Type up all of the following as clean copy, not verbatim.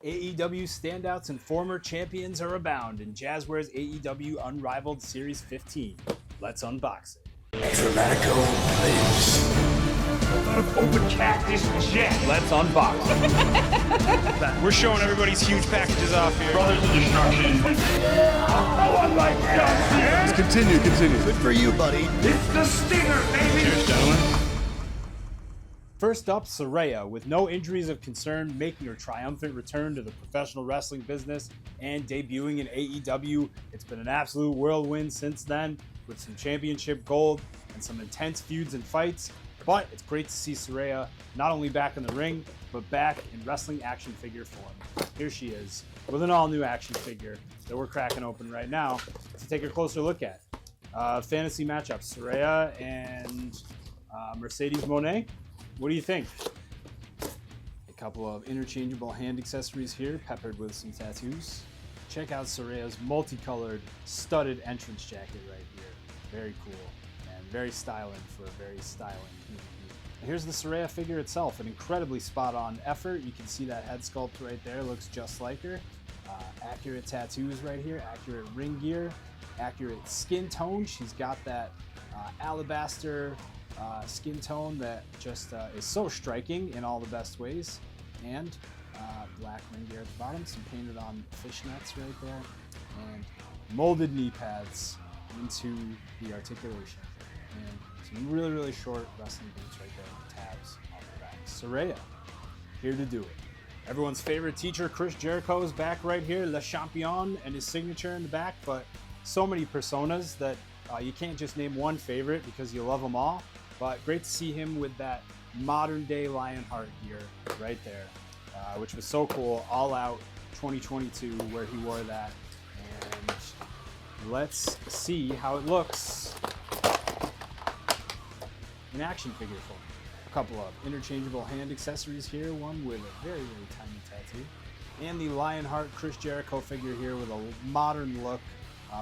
AEW standouts and former champions are abound in Jazwares AEW Unrivaled Series 15. Let's unbox it. Dramatico lives. Open cactus jet. Let's unbox it. We're showing everybody's huge packages off here. Brothers of Destruction. No one like that. Continue. Good for you, buddy. It's the Stinger, baby. Cheers, gentlemen. First up, Saraya, with no injuries of concern, making her triumphant return to the professional wrestling business and debuting in AEW. It's been an absolute whirlwind since then, with some championship gold and some intense feuds and fights. But it's great to see Saraya not only back in the ring, but back in wrestling action figure form. Here she is, with an all-new action figure that we're cracking open right now to take a closer look at. Fantasy matchup, Saraya and Mercedes Moné. What do you think? A couple of interchangeable hand accessories here, peppered with some tattoos. Check out Saraya's multicolored, studded entrance jacket right here. Very cool and very styling for a very styling human being. Here's the Saraya figure itself, an incredibly spot-on effort. You can see that head sculpt right there, looks just like her. Accurate tattoos right here, accurate ring gear, accurate skin tone. She's got that alabaster skin tone that just is so striking in all the best ways, and black ring gear at the bottom, some painted on fishnets right there, and molded knee pads into the articulation, and some really short wrestling boots right there with tabs on the back. Saraya, here to do it. Everyone's favorite teacher, Chris Jericho, is back right here, Le Champion, and his signature in the back, but so many personas that you can't just name one favorite because you love them all. But great to see him with that modern day Lionheart gear right there, which was so cool. All Out 2022 where he wore that. And let's see how it looks in action figure form. A couple of interchangeable hand accessories here, one with a very tiny tattoo. And the Lionheart Chris Jericho figure here with a modern look.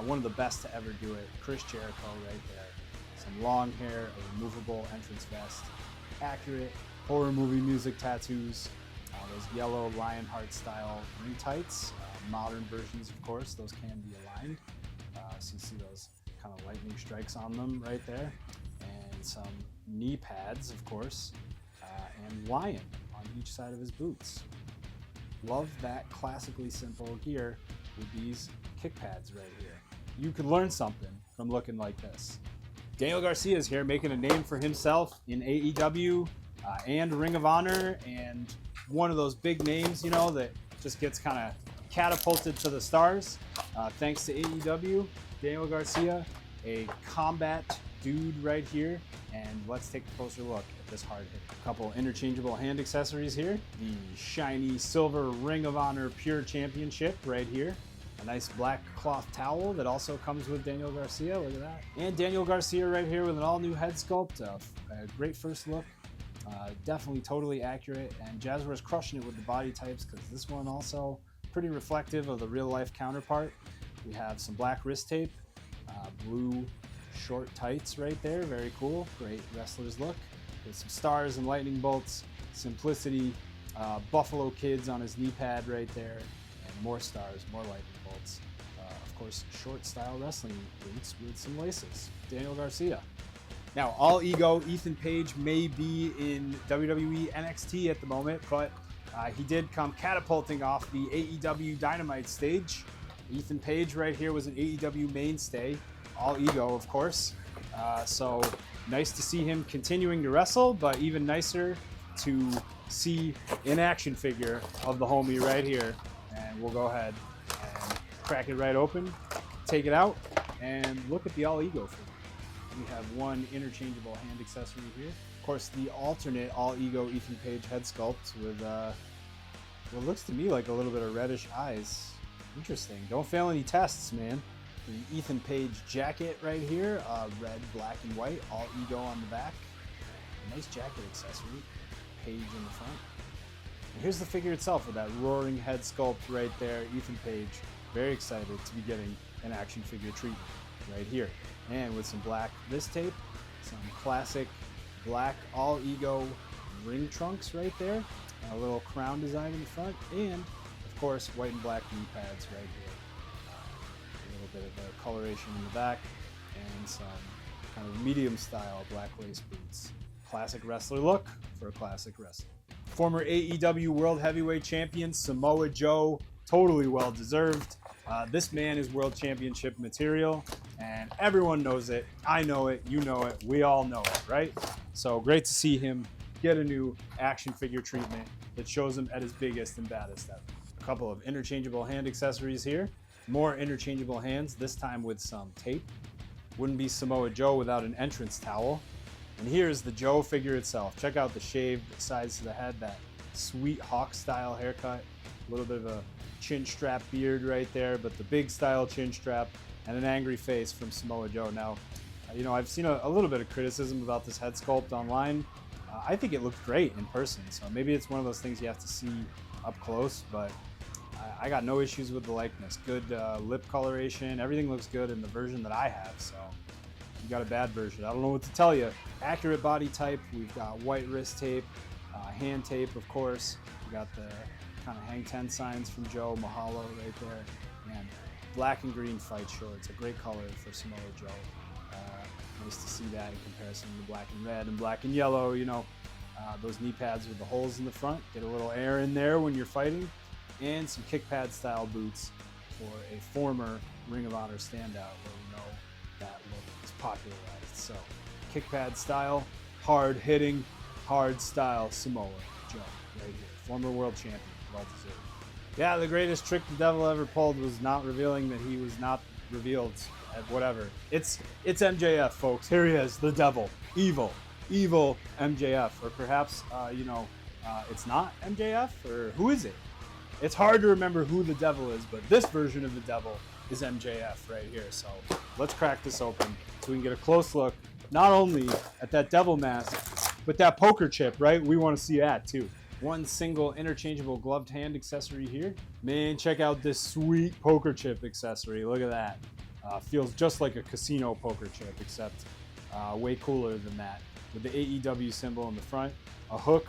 One of the best to ever do it. Chris Jericho right there. Some long hair, a removable entrance vest, accurate horror movie music tattoos, those yellow Lionheart style ring tights, modern versions of course, those can be aligned. So you see those kind of lightning strikes on them right there, and some knee pads of course, and lion on each side of his boots. Love that classically simple gear with these kick pads right here. You could learn something from looking like this. Daniel Garcia is here making a name for himself in AEW and Ring of Honor, and one of those big names, you know, that just gets kind of catapulted to the stars. Thanks to AEW, Daniel Garcia, a combat dude right here, and let's take a closer look at this hard hit. A couple interchangeable hand accessories here. The shiny silver Ring of Honor Pure Championship right here. A nice black cloth towel that also comes with Daniel Garcia, look at that. And Daniel Garcia right here with an all new head sculpt, a great first look, definitely totally accurate, and Jazwares crushing it with the body types because this one also pretty reflective of the real life counterpart. We have some black wrist tape, blue short tights right there, very cool, great wrestler's look, with some stars and lightning bolts, simplicity, Buffalo Kids on his knee pad right there, and more stars, more lightning bolts. Of course, short style wrestling boots with some laces. Daniel Garcia. Now, All Ego, Ethan Page may be in WWE NXT at the moment, but he did come catapulting off the AEW Dynamite stage. Ethan Page right here was an AEW mainstay. All Ego, of course. So nice to see him continuing to wrestle, but even nicer to see an action figure of the homie right here. And we'll go ahead and crack it right open, take it out, and look at the All Ego figure. We have one interchangeable hand accessory here. Of course, the alternate All Ego Ethan Page head sculpt with what looks to me like a little bit of reddish eyes. Interesting. Don't fail any tests, man. The Ethan Page jacket right here, red, black, and white, All Ego on the back. A nice jacket accessory, Page in the front. And here's the figure itself with that roaring head sculpt right there, Ethan Page. Very excited to be getting an action figure treatment right here. And with some black wrist tape, some classic black All Ego ring trunks right there, a little crown design in the front, and of of course, white and black knee pads right here. A little bit of a coloration in the back, and some kind of medium style black lace boots. Classic wrestler look for a classic wrestler. Former AEW World Heavyweight Champion Samoa Joe, totally well deserved. This man is World Championship material, and everyone knows it. I know it, you know it, we all know it, right? So great to see him get a new action figure treatment that shows him at his biggest and baddest ever. A couple of interchangeable hand accessories here. More interchangeable hands, this time with some tape. Wouldn't be Samoa Joe without an entrance towel. And here's the Joe figure itself. Check out the shaved sides to the head, that sweet hawk style haircut. A little bit of a chin strap beard right there, but the big style chin strap and an angry face from Samoa Joe. Now, I've seen a little bit of criticism about this head sculpt online. I think it looked great in person, so maybe it's one of those things you have to see up close, but I got no issues with the likeness. Good lip coloration, everything looks good in the version that I have, so you got a bad version. I don't know what to tell you. Accurate body type, we've got white wrist tape, hand tape, of course. We got the kind of hang 10 signs from Joe, Mahalo right there, and black and green fight shorts, a great color for Samoa Joe. Nice to see that in comparison to black and red and black and yellow. Those knee pads with the holes in the front, get a little air in there when you're fighting, and some kick pad style boots for a former Ring of Honor standout where we know that look is popularized. So kick pad style, hard hitting, hard style Samoa Joe right here, former world champion, well deserved. Yeah, the greatest trick the devil ever pulled was not revealing that he was not revealed at whatever. It's MJF, folks. Here he is, the devil, evil MJF, or perhaps it's not MJF, or who is it? It's hard to remember who the devil is, but this version of the devil is MJF right here. So let's crack this open so we can get a close look, not only at that devil mask, but that poker chip, right? We want to see that too. One single interchangeable gloved hand accessory here. Man, check out this sweet poker chip accessory. Look at that. Feels just like a casino poker chip, except way cooler than that. With the AEW symbol in the front, a hook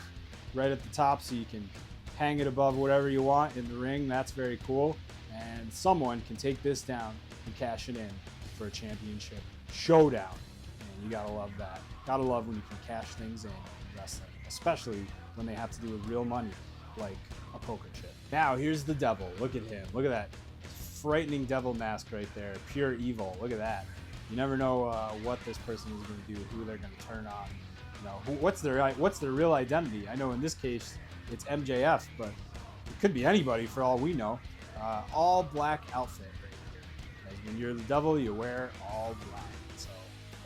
right at the top so you can hang it above whatever you want in the ring. That's very cool. And someone can take this down and cash it in for a championship showdown. And you gotta love that. Gotta love when you can cash things in wrestling, especially when they have to do with real money, like a poker chip. Now, here's the devil. Look at him. Look at that frightening devil mask right there. Pure evil. Look at that. You never know what this person is going to do, who they're going to turn on. What's their real identity? I know in this case it's MJF, but it could be anybody for all we know. All black outfit right here. Because when you're the devil, you wear all black. So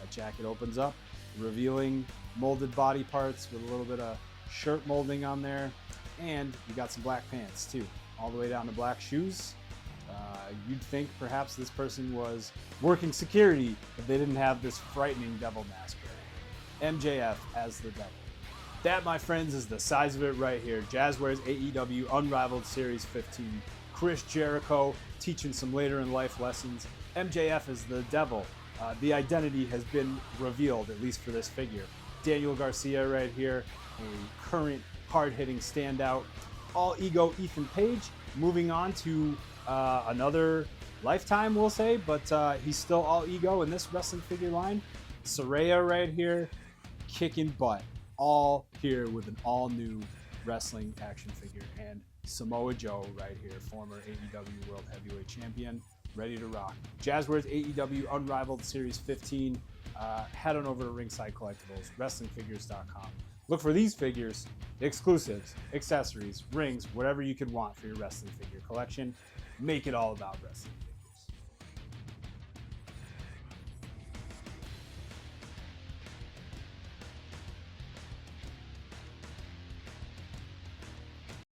that jacket opens up, revealing molded body parts with a little bit of shirt molding on there, and you got some black pants too, all the way down to black shoes. You'd think perhaps this person was working security if they didn't have this frightening devil mask right. MJF as the devil. That, my friends, is the size of it right here. Jazwares AEW Unrivaled Series 15. Chris Jericho teaching some later in life lessons. MJF is the devil. The identity has been revealed, at least for this figure. Daniel Garcia right here, a current hard-hitting standout. All ego Ethan Page, moving on to another lifetime, we'll say, but he's still all ego in this wrestling figure line. Saraya right here, kicking butt. All here with an all-new wrestling action figure. And Samoa Joe right here, former AEW World Heavyweight Champion, ready to rock. Jazwares AEW Unrivaled Series 15. Head on over to Ringside Collectibles, WrestlingFigures.com. Look for these figures, exclusives, accessories, rings, whatever you could want for your wrestling figure collection. Make it all about wrestling.